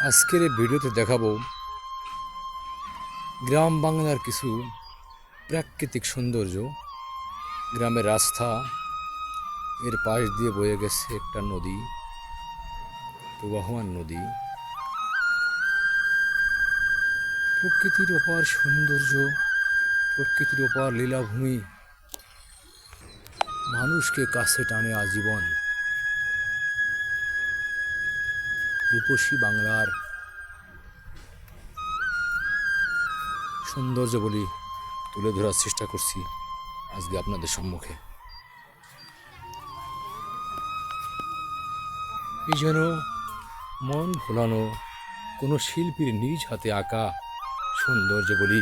আজকের এই ভিডিওতে দেখাবো গ্রাম বাংলার কিছু প্রাকৃতিক সৌন্দর্য। গ্রামের রাস্তা, এর পাশ দিয়ে বয়ে গেছে একটা নদী, প্রবাহমান নদী। প্রকৃতির অপার সৌন্দর্য, প্রকৃতির অপার লীলাভূমি মানুষকে কাছে টানে আজীবন। রূপসী বাংলার সৌন্দর্য বলি তুলে ধরার চেষ্টা করছি আজকে আপনাদের সম্মুখে। এই যেন মন ভোলানো কোনো শিল্পীর নিজ হাতে আঁকা সৌন্দর্য বলি।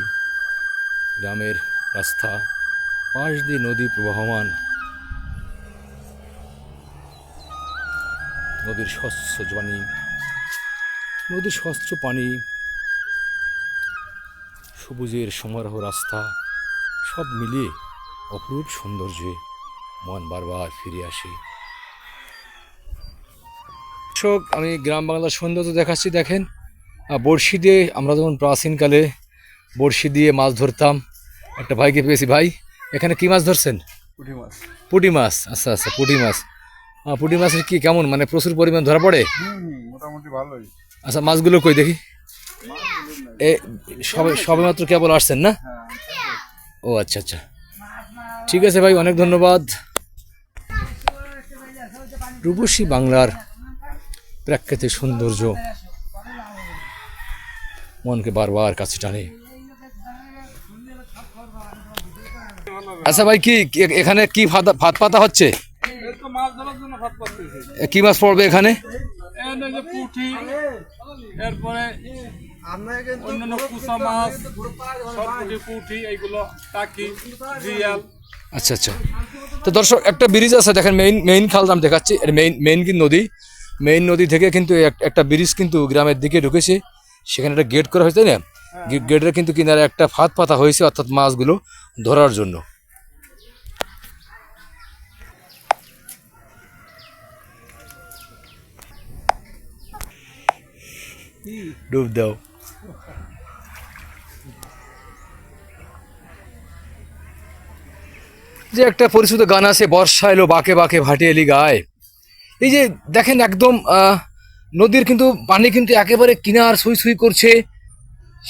গ্রামের রাস্তা, পাশ দিয়ে নদী প্রবাহমান, নদীর স্বচ্ছ পানি, নদীর স্বচ্ছ পানি, সবুজের সমারোহ রাস্তা, সব মিলিয়ে অপরূপ সৌন্দর্যে মন বারবার ফিরে আসে। দর্শক, আমি গ্রাম বাংলার সৌন্দর্য দেখাচ্ছি। দেখেন, বড়শি দিয়ে আমরা যখন প্রাচীনকালে বড়শি দিয়ে মাছ ধরতাম। একটা ভাইকে পেয়েছি। ভাই, এখানে কি মাছ ধরছেন? পুঁটি মাছ। পুঁটি মাছ। আচ্ছা আচ্ছা, পুঁটি মাছ। পুঁটি মাছের কি কেমন, মানে প্রচুর পরিমাণ ধরা পড়ে? মোটামুটি ভালোই। আচ্ছা, মাছগুলো কই দেখি। এ সবে মাত্র কেবল আসছেন না? ও আচ্ছা আচ্ছা, ঠিক আছে ভাই, অনেক ধন্যবাদ। রূপসী বাংলার প্রাকৃতিক সৌন্দর্য মনকে বারবার কাছে টানে। আচ্ছা ভাই, কি এখানে কি ভাত পাতা হচ্ছে? কি মাছ পড়বে এখানে? পুঁটি, এরপরে অন্যান্য কুচা মাছ, পুঁটি, এইগুলো টাকি, জিয়াল। আচ্ছা আচ্ছা, তো দর্শক, একটা ব্রিজ আছে দেখেন, মেইন খাল নাম দেখাচ্ছি। মেইন কিন্তু নদী, মেইন নদী থেকে কিন্তু একটা ব্রিজ কিন্তু গ্রামের দিকে ঢুকেছে। সেখানে একটা গেট করা হয়েছে, তাই না? গেটের কিন্তু কিনারে একটা ফাঁদ পাতা হয়েছে, অর্থাৎ মাছগুলো ধরার জন্য। ডুব দাও। যে একটা পরিচিত গান আছে, বর্ষা এলো বাঁকে বাঁকে ভাটি এলি গায়। এই যে দেখেন, একদম নদীর কিন্তু পানি কিন্তু একেবারে কিনার সুই সুই করছে।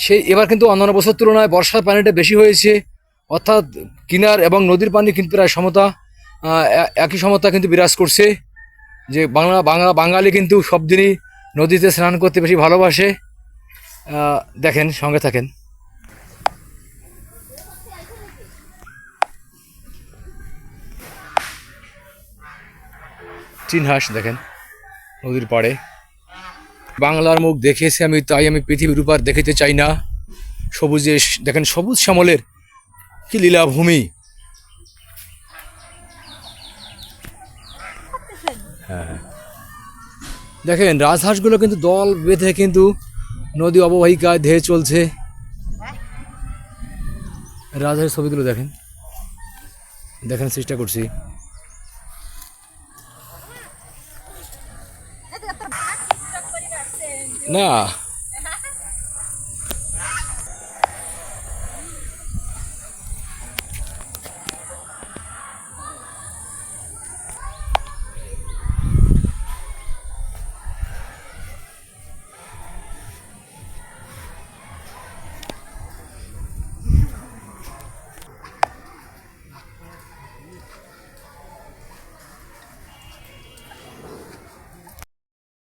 সেই এবার কিন্তু অন্যান্য বছর তুলনায় বর্ষার পানিটা বেশি হয়েছে, অর্থাৎ কিনার এবং নদীর পানি কিন্তু প্রায় সমতা, একই সমতা কিন্তু বিরাজ করছে। যে বাঙালি কিন্তু সব দিনই নদীতে স্নান করতে বেশি ভালোবাসে। দেখেন, সঙ্গে থাকেন। চিনহাস দেখেন নদীর পাড়ে। বাংলার মুখ দেখেছি আমি, তাই আমি পৃথিবীর উপর দেখিতে চাই না। সবুজে দেখেন, সবুজ শ্যামলের কি লীলাভূমি। হ্যাঁ, দেখেন রাজহাঁসগুলো কিন্তু দল বেঁধে কিন্তু নদী অববাহিকায় ধেয়ে চলছে। রাজহাঁসের ছবিগুলো দেখেন, দেখেন চেষ্টা করছি। না।